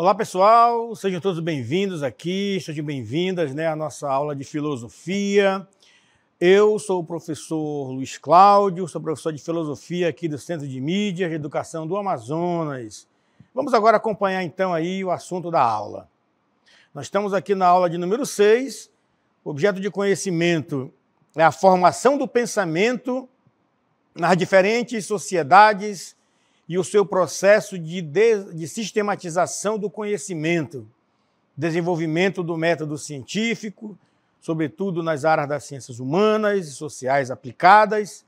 Olá pessoal, sejam todos bem-vindos aqui, sejam bem-vindas à nossa aula de filosofia. Eu sou o professor Luiz Cláudio, sou professor de filosofia aqui do Centro de Mídias e Educação do Amazonas. Vamos agora acompanhar então aí o assunto da aula. Nós estamos aqui na aula de número 6, o objeto de conhecimento é a formação do pensamento nas diferentes sociedades e o seu processo de sistematização do conhecimento, desenvolvimento do método científico, sobretudo nas áreas das ciências humanas e sociais aplicadas,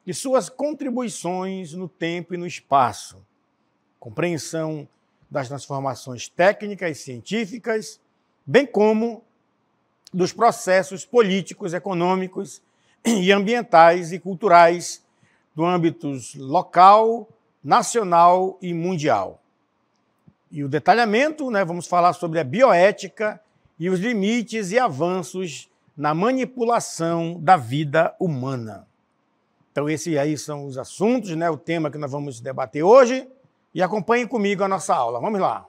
e suas contribuições no tempo e no espaço, compreensão das transformações técnicas e científicas, bem como dos processos políticos, econômicos e ambientais e culturais do âmbito local, nacional e mundial. E o detalhamento, vamos falar sobre a bioética e os limites e avanços na manipulação da vida humana. Então esses aí são os assuntos, o tema que nós vamos debater hoje, e acompanhem comigo a nossa aula. Vamos lá.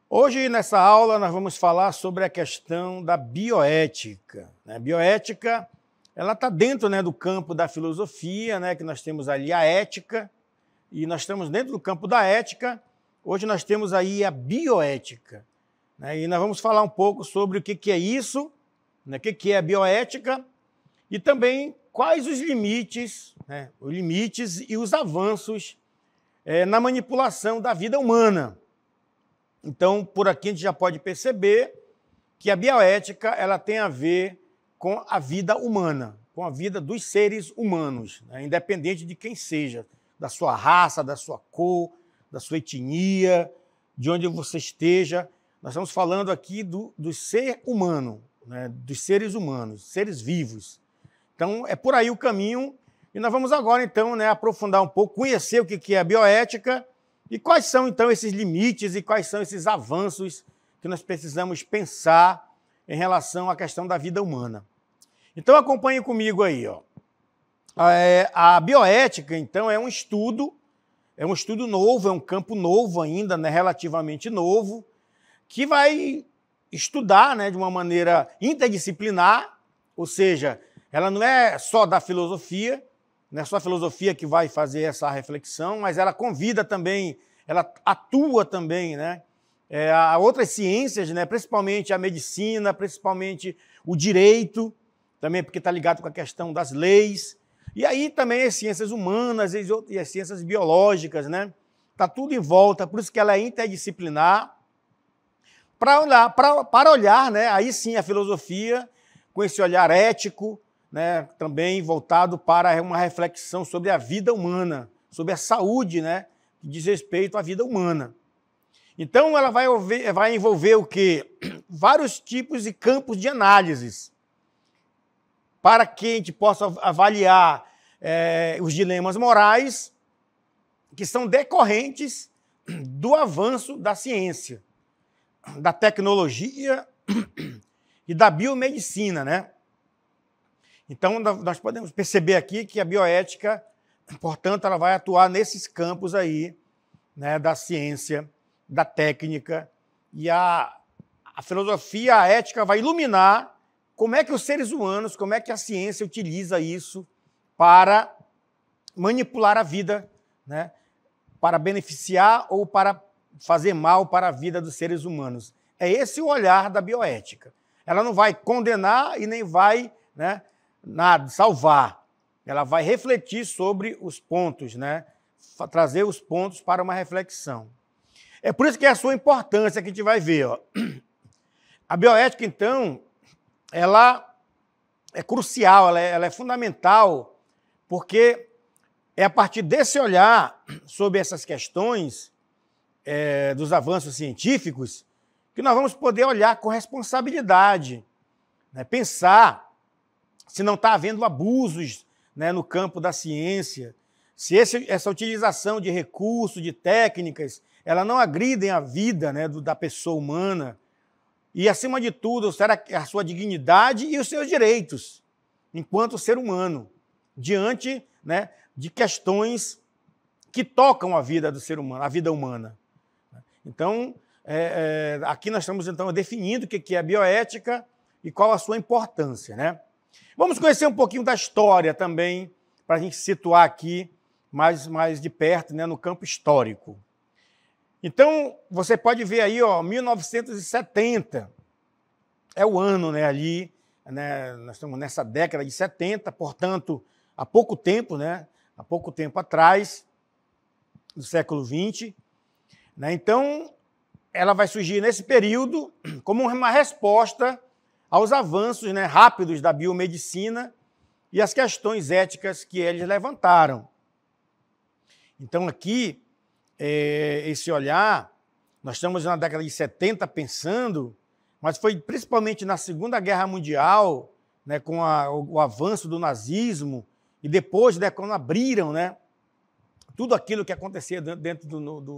Hoje, nessa aula, nós vamos falar sobre a questão da bioética. A bioética ela está dentro do campo da filosofia, que nós temos ali a ética, e nós estamos dentro do campo da ética. Hoje nós temos aí a bioética. E nós vamos falar um pouco sobre o que é isso, o que é a bioética, e também quais os limites e os avanços na manipulação da vida humana. Então, por aqui a gente já pode perceber que a bioética ela tem a ver com a vida humana, com a vida dos seres humanos, independente de quem seja, da sua raça, da sua cor, da sua etnia, de onde você esteja. Nós estamos falando aqui do ser humano, dos seres humanos, seres vivos. Então, é por aí o caminho, e nós vamos agora, então, aprofundar um pouco, conhecer o que é a bioética, e quais são, então, esses limites e quais são esses avanços que nós precisamos pensar em relação à questão da vida humana. Então, acompanhe comigo aí. A bioética, então, é um estudo novo, é um campo novo ainda, relativamente novo, que vai estudar de uma maneira interdisciplinar, ou seja, ela não é só da filosofia, não é só a filosofia que vai fazer essa reflexão, mas ela convida também, ela atua também a outras ciências, principalmente a medicina, principalmente o direito, também porque está ligado com a questão das leis, e aí também as ciências humanas e as ciências biológicas, está tudo em volta, por isso que ela é interdisciplinar, para olhar aí sim a filosofia com esse olhar ético, também voltado para uma reflexão sobre a vida humana, sobre a saúde, que diz respeito à vida humana. Então, ela vai envolver o quê? Vários tipos e campos de análises, para que a gente possa avaliar os dilemas morais que são decorrentes do avanço da ciência, da tecnologia e da biomedicina, Então, nós podemos perceber aqui que a bioética, portanto, ela vai atuar nesses campos aí, da ciência, da técnica, e a filosofia, a ética vai iluminar como é que os seres humanos, como é que a ciência utiliza isso para manipular a vida, para beneficiar ou para fazer mal para a vida dos seres humanos. É esse o olhar da bioética. Ela não vai condenar e nem vai nada, salvar. Ela vai refletir sobre os pontos, trazer os pontos para uma reflexão. É por isso que é a sua importância que a gente vai ver. A bioética, então, ela é crucial, ela é fundamental, porque é a partir desse olhar sobre essas questões dos avanços científicos que nós vamos poder olhar com responsabilidade, pensar se não está havendo abusos no campo da ciência, se essa utilização de recursos, de técnicas, ela não agridem a vida da pessoa humana, e, acima de tudo, será a sua dignidade e os seus direitos enquanto ser humano, diante, né, de questões que tocam a vida do ser humano, a vida humana. Então, aqui nós estamos então definindo o que é a bioética e qual a sua importância, né? Vamos conhecer um pouquinho da história também, para a gente situar aqui mais de perto, né, no campo histórico. Então, você pode ver aí, ó, 1970 é o ano, né, ali, né, nós estamos nessa década de 70, portanto, há pouco tempo, né, há pouco tempo atrás, do século XX, né, então, ela vai surgir nesse período como uma resposta aos avanços, né, rápidos da biomedicina e as questões éticas que eles levantaram. Então, aqui, esse olhar, nós estamos na década de 70 pensando, mas foi principalmente na Segunda Guerra Mundial, né, com o avanço do nazismo, e depois, né, quando abriram, né, tudo aquilo que acontecia dentro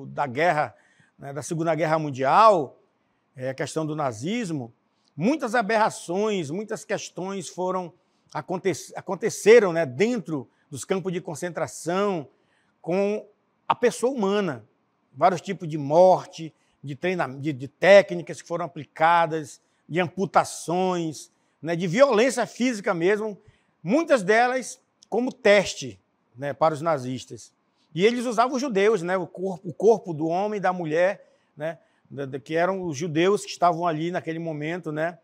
da guerra, né, da Segunda Guerra Mundial, a questão do nazismo, muitas aberrações, muitas questões aconteceram, né, dentro dos campos de concentração com a pessoa humana. Vários tipos de morte, de técnicas que foram aplicadas, de amputações, né, de violência física mesmo, muitas delas como teste, né, para os nazistas. E eles usavam os judeus, né, o corpo do homem e da mulher, né, que eram os judeus que estavam ali naquele momento, né,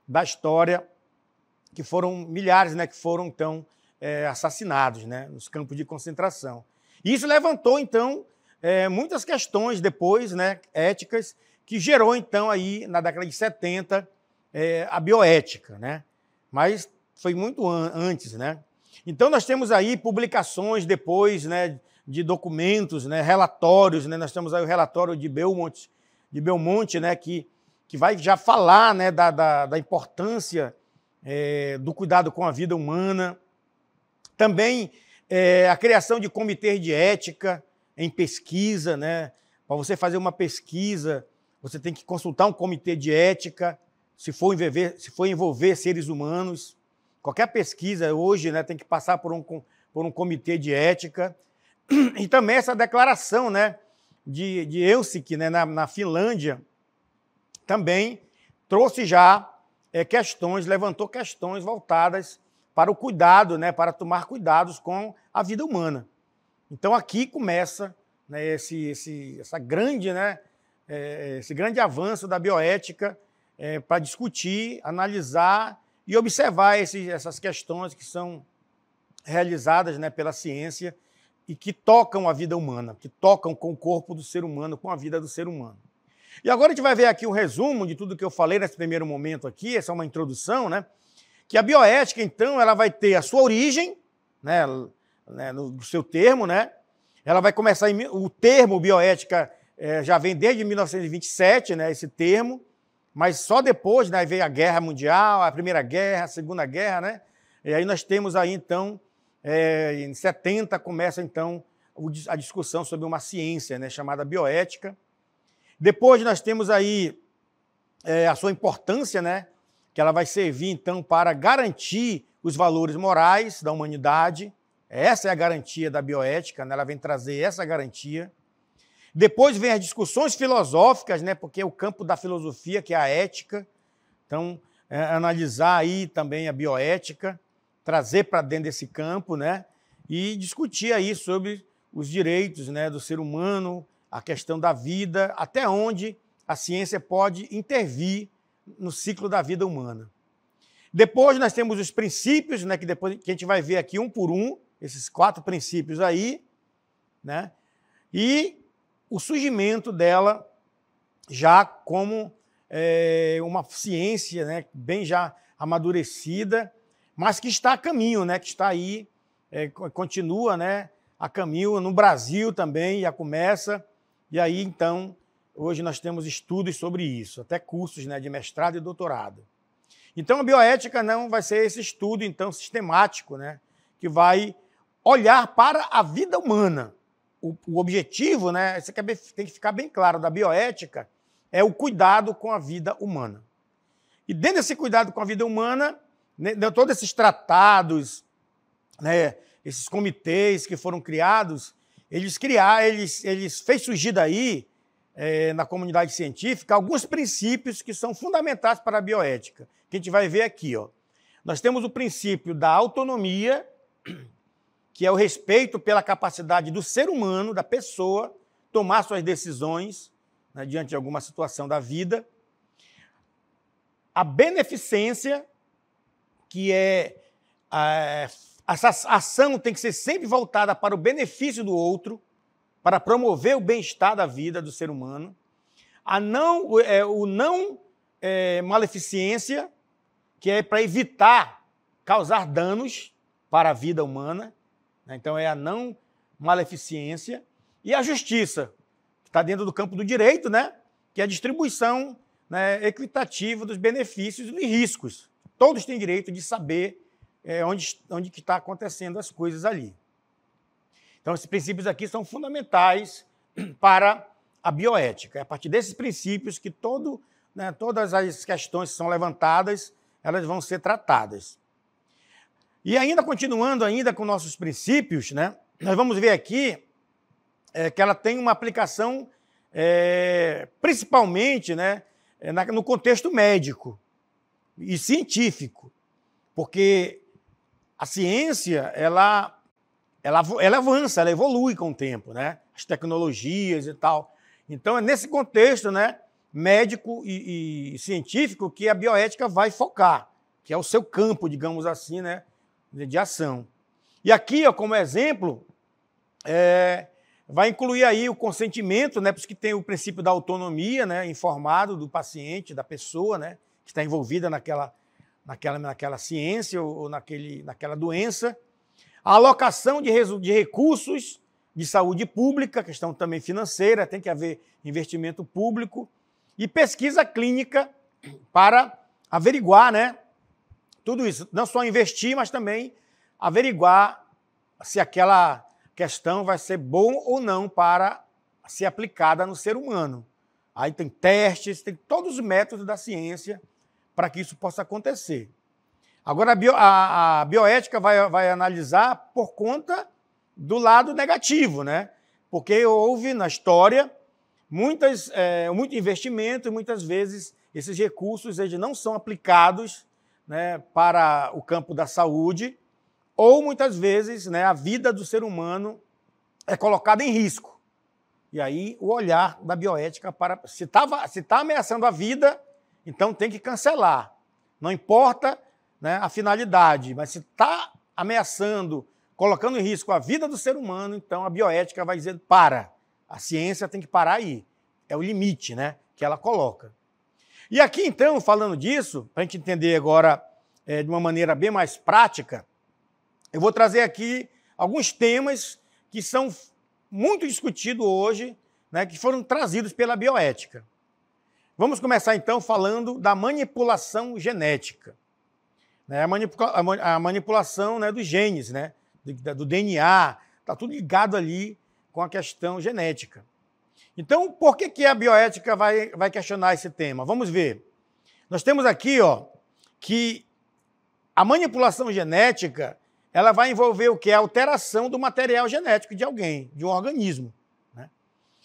da história, que foram milhares, né, que foram, então, assassinados, né, nos campos de concentração. E isso levantou, então, muitas questões depois, né, éticas, que gerou, então, aí, na década de 70, a bioética, né? Mas foi muito antes, né? Então, nós temos aí publicações depois, né, de documentos, né, relatórios, né? Nós temos aí o relatório de Belmont, né, que vai já falar, né, da importância do cuidado com a vida humana. Também a criação de comitês de ética em pesquisa, né? Para você fazer uma pesquisa, você tem que consultar um comitê de ética, se for envolver seres humanos. Qualquer pesquisa hoje, né, tem que passar por um comitê de ética. E também essa declaração, né, de Helsinki, né, na Finlândia, também trouxe já levantou questões voltadas para o cuidado, né, para tomar cuidados com a vida humana. Então aqui começa, né, esse grande avanço da bioética para discutir, analisar e observar essas questões que são realizadas, né, pela ciência e que tocam a vida humana, que tocam com o corpo do ser humano, com a vida do ser humano. E agora a gente vai ver aqui um resumo de tudo que eu falei nesse primeiro momento aqui, essa é uma introdução, né? Que a bioética, então, ela vai ter a sua origem, né, no seu termo, né? Ela vai começar o termo bioética já vem desde 1927, né, esse termo, mas só depois, né, veio a Guerra Mundial, a Primeira Guerra, a Segunda Guerra, né? E aí nós temos aí, então, em 70 começa, então, a discussão sobre uma ciência, né, chamada bioética. Depois nós temos aí a sua importância, né, que ela vai servir, então, para garantir os valores morais da humanidade. Essa é a garantia da bioética, né, ela vem trazer essa garantia. Depois vem as discussões filosóficas, né, porque é o campo da filosofia, que é a ética. Então, analisar aí também a bioética, trazer para dentro desse campo, né, e discutir aí sobre os direitos, né, do ser humano, a questão da vida, até onde a ciência pode intervir no ciclo da vida humana. Depois nós temos os princípios, né, que a gente vai ver aqui um por um, esses 4 princípios aí, né, e o surgimento dela já como uma ciência, né, bem já amadurecida, mas que está a caminho, né, que está aí, continua, né, a caminho no Brasil também, já começa, e aí então, hoje nós temos estudos sobre isso, até cursos, né, de mestrado e doutorado. Então a bioética não vai ser esse estudo então sistemático, né, que vai olhar para a vida humana. O objetivo, né, isso tem que ficar bem claro, da bioética é o cuidado com a vida humana. E dentro desse cuidado com a vida humana, né, todos esses tratados, né, esses comitês que foram criados, eles fez surgir daí, na comunidade científica, alguns princípios que são fundamentais para a bioética, que a gente vai ver aqui. Ó. Nós temos o princípio da autonomia, que é o respeito pela capacidade do ser humano, da pessoa, tomar suas decisões, né, diante de alguma situação da vida. A beneficência, que essa ação tem que ser sempre voltada para o benefício do outro, para promover o bem-estar da vida do ser humano. Maleficência, que é para evitar causar danos para a vida humana. Então, é a não maleficência. E a justiça, que está dentro do campo do direito, né? Que é a distribuição, né, equitativa dos benefícios e riscos. Todos têm direito de saber onde que está acontecendo as coisas ali. Então, esses princípios aqui são fundamentais para a bioética. É a partir desses princípios que todas as questões que são levantadas, elas vão ser tratadas. E ainda continuando ainda com nossos princípios, né, nós vamos ver aqui que ela tem uma aplicação principalmente, né, no contexto médico e científico, porque a ciência ela avança, ela evolui com o tempo, né? As tecnologias e tal. Então, é nesse contexto, né, médico e científico que a bioética vai focar, que é o seu campo, digamos assim, né, de ação. E aqui, ó, como exemplo, vai incluir aí o consentimento, né, por isso que tem o princípio da autonomia, né, informado do paciente, da pessoa, né, que está envolvida naquela ciência ou naquela doença. A alocação de recursos de saúde pública, questão também financeira, tem que haver investimento público. E pesquisa clínica para averiguar, né, tudo isso. Não só investir, mas também averiguar se aquela questão vai ser bom ou não para ser aplicada no ser humano. Aí tem testes, tem todos os métodos da ciência para que isso possa acontecer. Agora, a bioética vai analisar por conta do lado negativo, né? Porque houve na história muito investimento e muitas vezes esses recursos eles não são aplicados, né, para o campo da saúde, ou muitas vezes, né, a vida do ser humano é colocada em risco. E aí o olhar da bioética para se está ameaçando a vida, então tem que cancelar. Não importa, né, a finalidade, mas se está ameaçando, colocando em risco a vida do ser humano, então a bioética vai dizer para. A ciência tem que parar aí. É o limite, né, que ela coloca. E aqui, então, falando disso, para a gente entender agora de uma maneira bem mais prática, eu vou trazer aqui alguns temas que são muito discutidos hoje, né, que foram trazidos pela bioética. Vamos começar, então, falando da manipulação genética. A manipulação, né, dos genes, né, do DNA, está tudo ligado ali com a questão genética. Então, por que a bioética vai questionar esse tema? Vamos ver. Nós temos aqui, ó, que a manipulação genética ela vai envolver o quê? A alteração do material genético de alguém, de um organismo, né?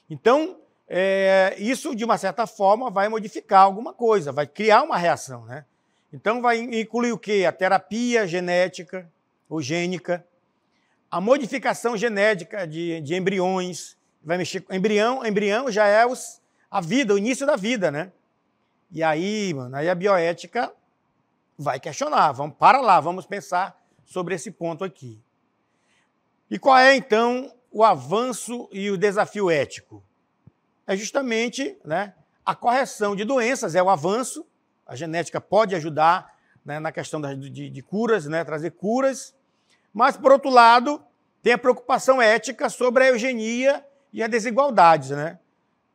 Então, isso, de uma certa forma, vai modificar alguma coisa, vai criar uma reação, né? Então, vai incluir o quê? A terapia genética ou gênica, a modificação genética de embriões, vai mexer com embrião já é a vida, o início da vida, né? E aí, aí a bioética vai questionar, vamos pensar sobre esse ponto aqui. E qual é, então, o avanço e o desafio ético? É justamente, né, a correção de doenças, é o avanço. A genética pode ajudar, né, na questão de curas, né, trazer curas. Mas, por outro lado, tem a preocupação ética sobre a eugenia e as desigualdades, né?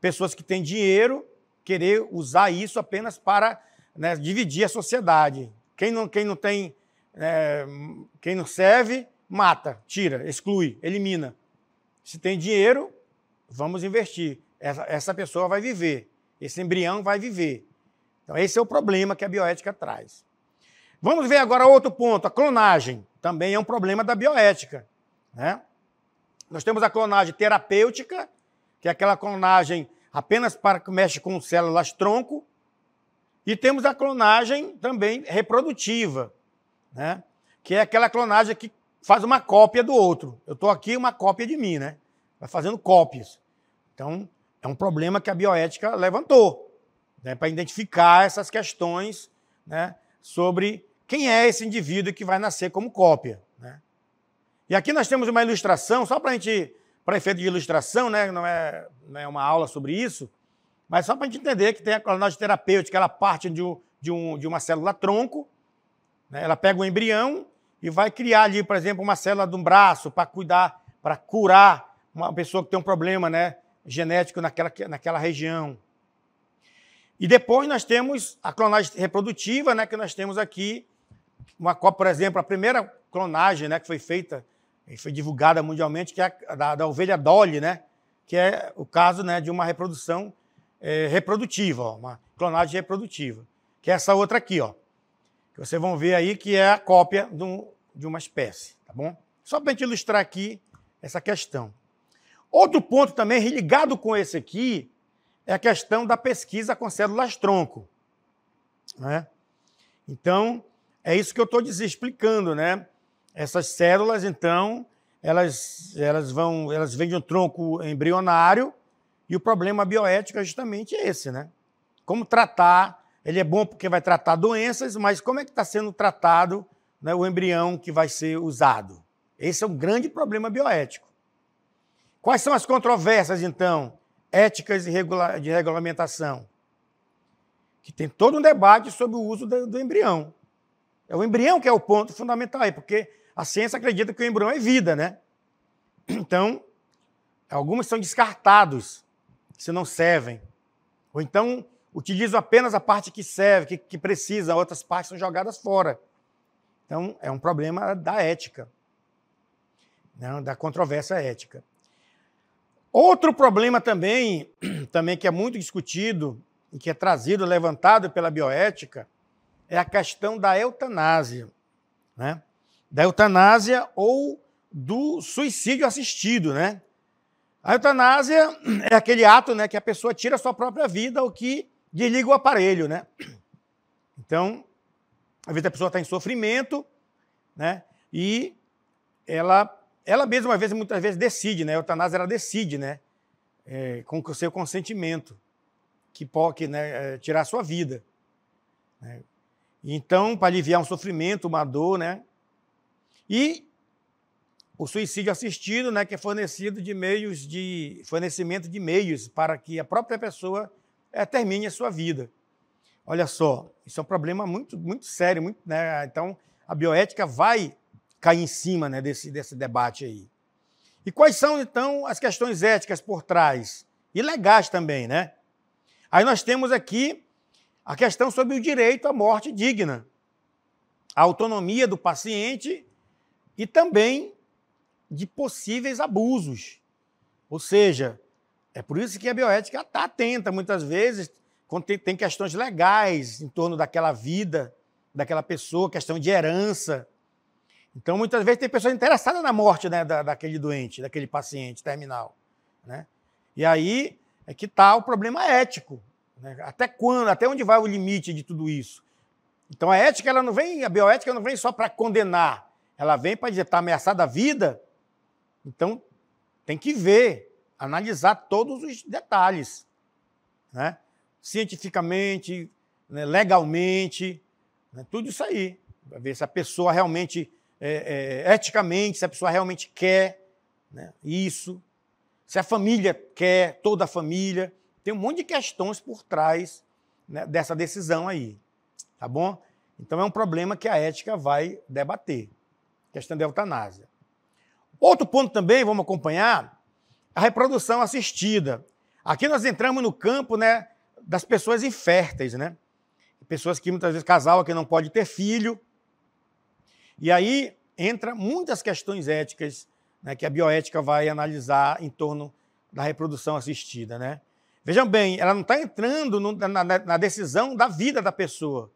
Pessoas que têm dinheiro, querer usar isso apenas para, né, dividir a sociedade. Quem não tem, quem não serve, mata, tira, exclui, elimina. Se tem dinheiro, vamos investir. Essa pessoa vai viver, esse embrião vai viver. Então, esse é o problema que a bioética traz. Vamos ver agora outro ponto, a clonagem. Também é um problema da bioética, né? Nós temos a clonagem terapêutica, que é aquela clonagem apenas para que mexe com células-tronco, e temos a clonagem também reprodutiva, né? Que é aquela clonagem que faz uma cópia do outro. Eu estou aqui, uma cópia de mim, né? Vai fazendo cópias. Então, é um problema que a bioética levantou, né, para identificar essas questões, né, sobre quem é esse indivíduo que vai nascer como cópia, né? E aqui nós temos uma ilustração, só para efeito de ilustração, né, não é uma aula sobre isso, mas só para a gente entender que tem a clonagem terapêutica, ela parte de uma célula-tronco, né, ela pega um embrião e vai criar ali, por exemplo, uma célula de um braço para curar uma pessoa que tem um problema, né, genético naquela região. E depois nós temos a clonagem reprodutiva, né, que nós temos aqui, por exemplo, a primeira clonagem, né, que foi feita e foi divulgada mundialmente, que é a da ovelha Dolly, né, que é o caso, né, de uma reprodução reprodutiva, ó, uma clonagem reprodutiva, que é essa outra aqui, ó, que vocês vão ver aí que é a cópia de uma espécie, tá bom? Só para a gente ilustrar aqui essa questão. Outro ponto também ligado com esse aqui é a questão da pesquisa com células-tronco, né? Então, é isso que eu estou explicando, né? Essas células, então, elas vêm de um tronco embrionário e o problema bioético é justamente esse, né? Como tratar, ele é bom porque vai tratar doenças, mas como é que está sendo tratado, né, o embrião que vai ser usado? Esse é um grande problema bioético. Quais são as controvérsias, então, éticas de regulamentação? Que tem todo um debate sobre o uso do embrião. É o embrião que é o ponto fundamental aí, porque a ciência acredita que o embrião é vida, né? Então, algumas são descartados, se não servem. Ou então, utilizam apenas a parte que serve, que precisa, outras partes são jogadas fora. Então, é um problema da ética, né? Da controvérsia ética. Outro problema também que é muito discutido e que é trazido, levantado pela bioética, é a questão da eutanásia, né? Da eutanásia ou do suicídio assistido, né? A eutanásia é aquele ato, né, que a pessoa tira a sua própria vida ou que desliga o aparelho, né? Então, às vezes a pessoa está em sofrimento, né? E ela mesma, muitas vezes decide, né? A eutanásia, ela decide, né? Com o seu consentimento, que pode, né, tirar a sua vida, né? Então, para aliviar um sofrimento, uma dor, né? E o suicídio assistido, né, que é fornecimento de meios para que a própria pessoa termine a sua vida. Olha só, isso é um problema muito, muito sério, muito, né? Então, a bioética vai cair em cima, né, desse debate aí. E quais são, então, as questões éticas por trás? E legais também, né? Aí nós temos aqui a questão sobre o direito à morte digna, a autonomia do paciente e também de possíveis abusos. Ou seja, é por isso que a bioética está atenta, muitas vezes, quando tem questões legais em torno daquela vida, daquela pessoa, questão de herança. Então, muitas vezes, tem pessoas interessadas na morte, né, daquele doente, daquele paciente terminal, né? E aí é que está o problema ético, né? Até quando, até onde vai o limite de tudo isso? Então, a bioética não vem só para condenar, ela vem para dizer que está ameaçada a vida. Então, tem que ver, analisar todos os detalhes, né? Cientificamente, né, legalmente, né, tudo isso aí. Para ver se a pessoa realmente, eticamente, se a pessoa realmente quer, né, isso, se a família quer, toda a família. Tem um monte de questões por trás, né, dessa decisão aí, tá bom? Então, é um problema que a ética vai debater, questão da eutanásia. Outro ponto também, vamos acompanhar, a reprodução assistida. Aqui nós entramos no campo, né, das pessoas inférteis, né? Pessoas que muitas vezes casal que não pode ter filho. E aí entra muitas questões éticas, né, que a bioética vai analisar em torno da reprodução assistida, né? Vejam bem, ela não está entrando na decisão da vida da pessoa,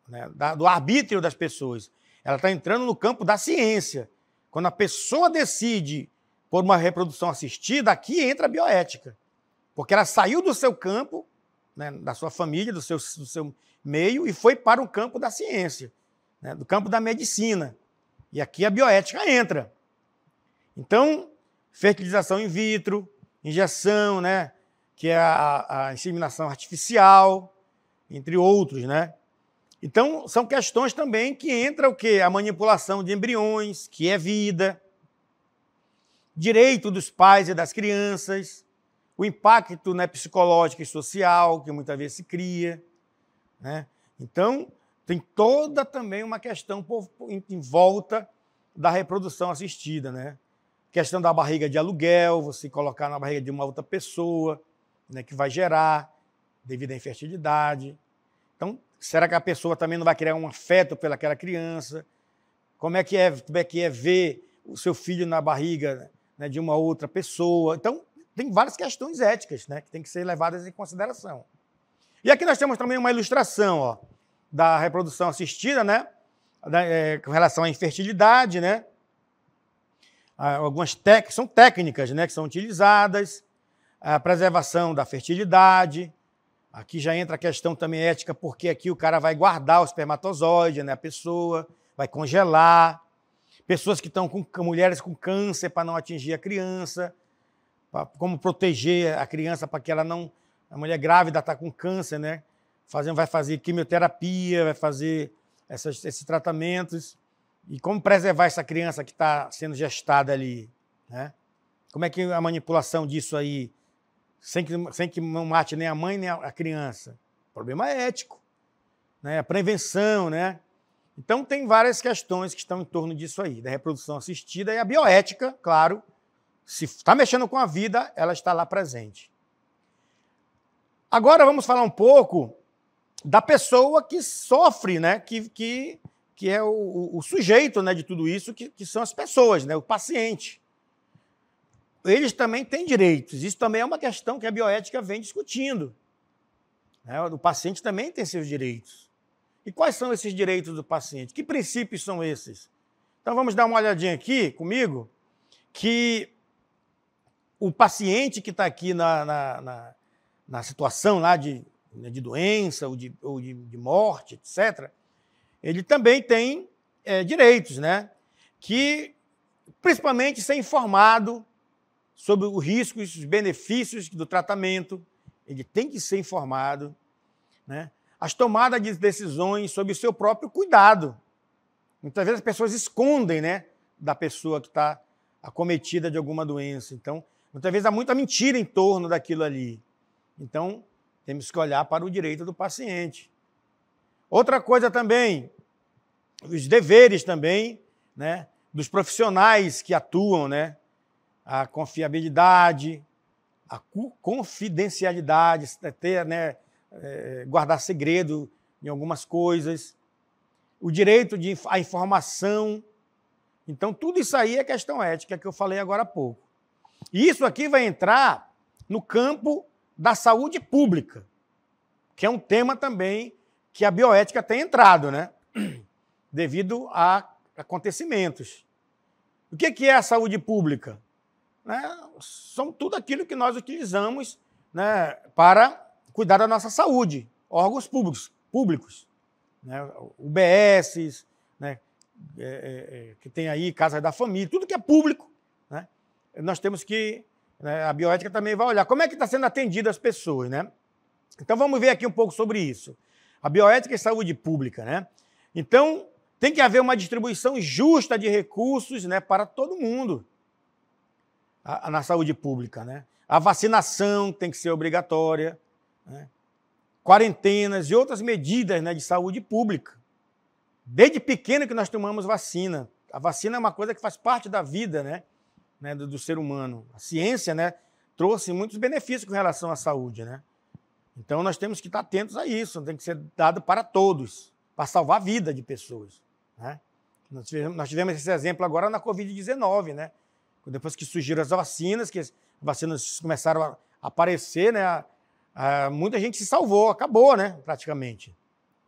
né, do arbítrio das pessoas. Ela está entrando no campo da ciência. Quando a pessoa decide por uma reprodução assistida, aqui entra a bioética. Porque ela saiu do seu campo, né, da sua família, do seu meio, e foi para o campo da ciência, né, do campo da medicina. E aqui a bioética entra. Então, fertilização in vitro, injeção, né, que é a inseminação artificial, entre outros, né? Então, são questões também que entra o quê? A manipulação de embriões, que é vida, direito dos pais e das crianças, o impacto, né, psicológico e social, que muitas vezes se cria, né? Então, tem toda também uma questão em volta da reprodução assistida, né? Questão da barriga de aluguel, você colocar na barriga de uma outra pessoa, né, que vai gerar devido à infertilidade. Então, será que a pessoa também não vai criar um afeto pelaquela criança? Como é que é ver o seu filho na barriga, né, de uma outra pessoa? Então, tem várias questões éticas, né, que têm que ser levadas em consideração. E aqui nós temos também uma ilustração, ó, da reprodução assistida, né, com relação à infertilidade, né? Algumas são técnicas, né, que são utilizadas, a preservação da fertilidade. Aqui já entra a questão também ética, porque aqui o cara vai guardar o espermatozoide, né, a pessoa, vai congelar. Pessoas que estão com mulheres com câncer para não atingir a criança, como proteger a criança para que ela não... A mulher grávida está com câncer, né? Vai fazer quimioterapia, vai fazer esses tratamentos. E como preservar essa criança que está sendo gestada ali, né? Como é que a manipulação disso aí, sem que não mate nem a mãe nem a criança? Problema ético, né? A prevenção, né? Então, tem várias questões que estão em torno disso aí, da reprodução assistida e a bioética, claro, se está mexendo com a vida, ela está lá presente. Agora vamos falar um pouco da pessoa que sofre, né? Que é o sujeito, né, de tudo isso, que são as pessoas, né, o paciente. Eles também têm direitos. Isso também é uma questão que a bioética vem discutindo, né? O paciente também tem seus direitos. E quais são esses direitos do paciente? Que princípios são esses? Então vamos dar uma olhadinha aqui comigo, que o paciente que está aqui na situação lá de doença ou de morte, etc., ele também tem direitos, né? Que, principalmente, ser informado sobre os riscos e os benefícios do tratamento. Ele tem que ser informado, né? As tomadas de decisões sobre o seu próprio cuidado. Muitas vezes as pessoas escondem, né, da pessoa que está acometida de alguma doença. Então, muitas vezes há muita mentira em torno daquilo ali. Então, temos que olhar para o direito do paciente. Outra coisa também, os deveres também, né, dos profissionais que atuam, né, a confiabilidade, a confidencialidade, ter, né, guardar segredo em algumas coisas, o direito à informação. Então, tudo isso aí é questão ética que eu falei agora há pouco. E isso aqui vai entrar no campo da saúde pública, que é um tema também que a bioética tem entrado, né? Devido a acontecimentos. O que é a saúde pública? Né? São tudo aquilo que nós utilizamos, né, para cuidar da nossa saúde. Órgãos públicos, né? UBS, né, que tem aí Casa da Família, tudo que é público, né? Nós temos que... Né, a bioética também vai olhar como é que está sendo atendida as pessoas, né? Então, vamos ver aqui um pouco sobre isso. A bioética e saúde pública, né? Então, tem que haver uma distribuição justa de recursos, né, para todo mundo na saúde pública, né? A vacinação tem que ser obrigatória, né? Quarentenas e outras medidas, né, de saúde pública. Desde pequeno que nós tomamos vacina. A vacina é uma coisa que faz parte da vida, né, do ser humano. A ciência, né, trouxe muitos benefícios com relação à saúde, né? Então, nós temos que estar atentos a isso, tem que ser dado para todos, para salvar a vida de pessoas, né? Nós tivemos esse exemplo agora na Covid-19, né? Depois que surgiram as vacinas, que as vacinas começaram a aparecer, né, muita gente se salvou, acabou, né, praticamente.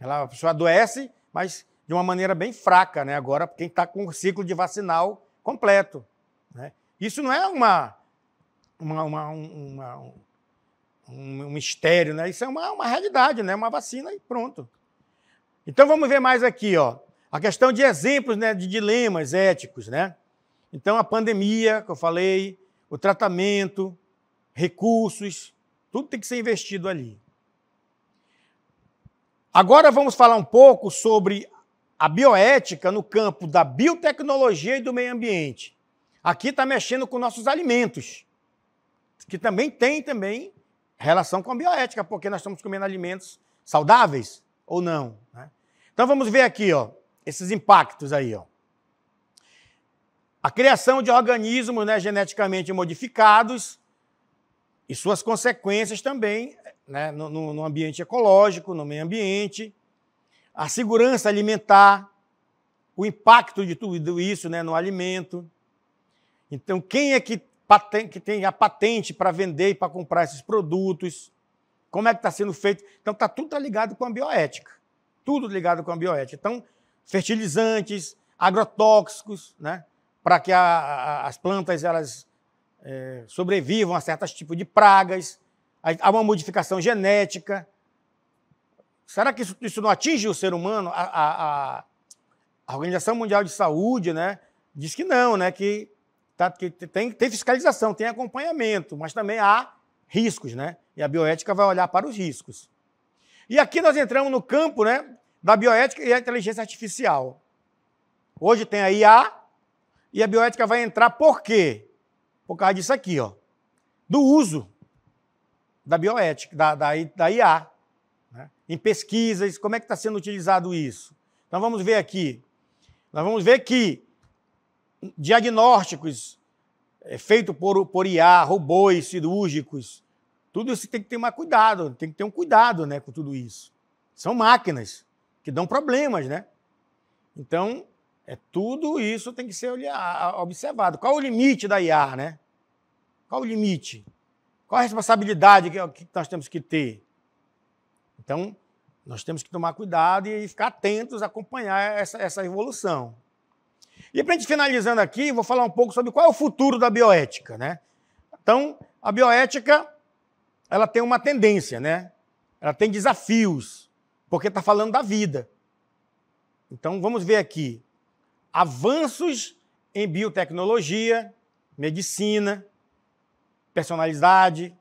A pessoa adoece, mas de uma maneira bem fraca, né, agora quem está com o ciclo de vacinal completo. Né? Isso não é um mistério, né? Isso é uma realidade, né? Uma vacina e pronto. Então vamos ver mais aqui, ó, a questão de exemplos, né, de dilemas éticos, né? Então a pandemia, que eu falei, o tratamento, recursos, tudo tem que ser investido ali. Agora vamos falar um pouco sobre a bioética no campo da biotecnologia e do meio ambiente. Aqui está mexendo com nossos alimentos, que também tem relação com a bioética, porque nós estamos comendo alimentos saudáveis ou não. Né? Então vamos ver aqui, ó, esses impactos aí. Ó. A criação de organismos, né, geneticamente modificados e suas consequências também, né, no ambiente ecológico, no meio ambiente, a segurança alimentar, o impacto de tudo isso, né, no alimento. Então, quem é que tem a patente para vender e para comprar esses produtos? Como é que está sendo feito? Então, tudo ligado com a bioética. Tudo ligado com a bioética. Então, fertilizantes, agrotóxicos, né, para que as plantas elas, sobrevivam a certos tipos de pragas. Há uma modificação genética. Será que isso não atinge o ser humano? A Organização Mundial de Saúde, né, diz que não, né, que tem fiscalização, tem acompanhamento, mas também há riscos, né? E a bioética vai olhar para os riscos. E aqui nós entramos no campo, né, da bioética e a inteligência artificial. Hoje tem a IA e a bioética vai entrar por quê? Por causa disso aqui, ó, do uso da bioética, da IA. Né? Em pesquisas, como é que está sendo utilizado isso? Então vamos ver aqui. Nós vamos ver que diagnósticos feitos por IA, robôs cirúrgicos, tudo isso tem que ter mais cuidado, tem que ter um cuidado, né, com tudo isso. São máquinas que dão problemas, né? Então, tudo isso tem que ser observado. Qual o limite da IA, né? Qual o limite? Qual a responsabilidade que nós temos que ter? Então, nós temos que tomar cuidado e ficar atentos a acompanhar essa evolução. E para a gente finalizando aqui, vou falar um pouco sobre qual é o futuro da bioética, né? Então, a bioética, ela tem uma tendência, né? Ela tem desafios, porque está falando da vida. Então, vamos ver aqui. Avanços em biotecnologia, medicina, personalidade,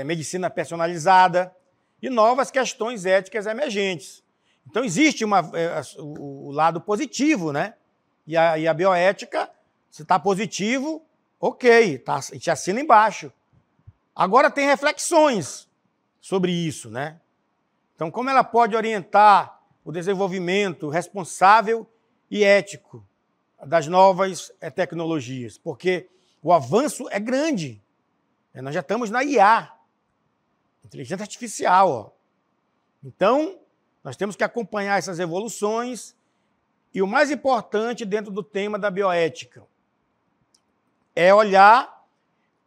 medicina personalizada e novas questões éticas emergentes. Então, existe o lado positivo, né? E a bioética, se está positivo, ok, a gente assina embaixo. Agora tem reflexões sobre isso, né? Então, como ela pode orientar o desenvolvimento responsável e ético das novas tecnologias? Porque o avanço é grande. Nós já estamos na IA, inteligência artificial. Ó. Então, nós temos que acompanhar essas evoluções. E o mais importante dentro do tema da bioética é olhar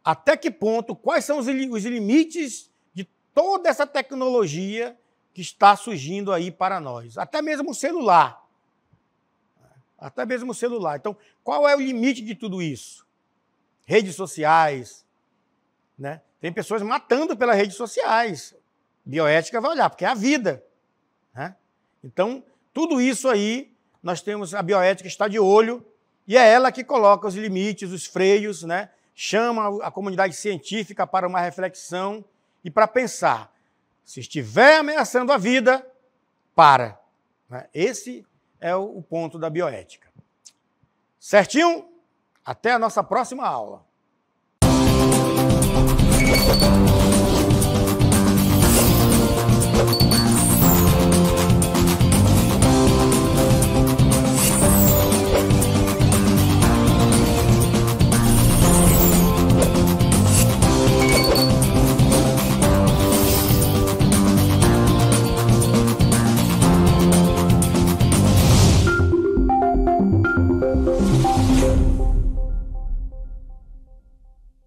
até que ponto, quais são os limites de toda essa tecnologia que está surgindo aí para nós. Até mesmo o celular. Até mesmo o celular. Então, qual é o limite de tudo isso? Redes sociais, né? Tem pessoas matando pelas redes sociais. Bioética vai olhar, porque é a vida. Né? Então, tudo isso aí, nós temos, a bioética está de olho, e é ela que coloca os limites, os freios, né? Chama a comunidade científica para uma reflexão e para pensar. Se estiver ameaçando a vida, para. Né? Esse é o ponto da bioética. Certinho? Até a nossa próxima aula.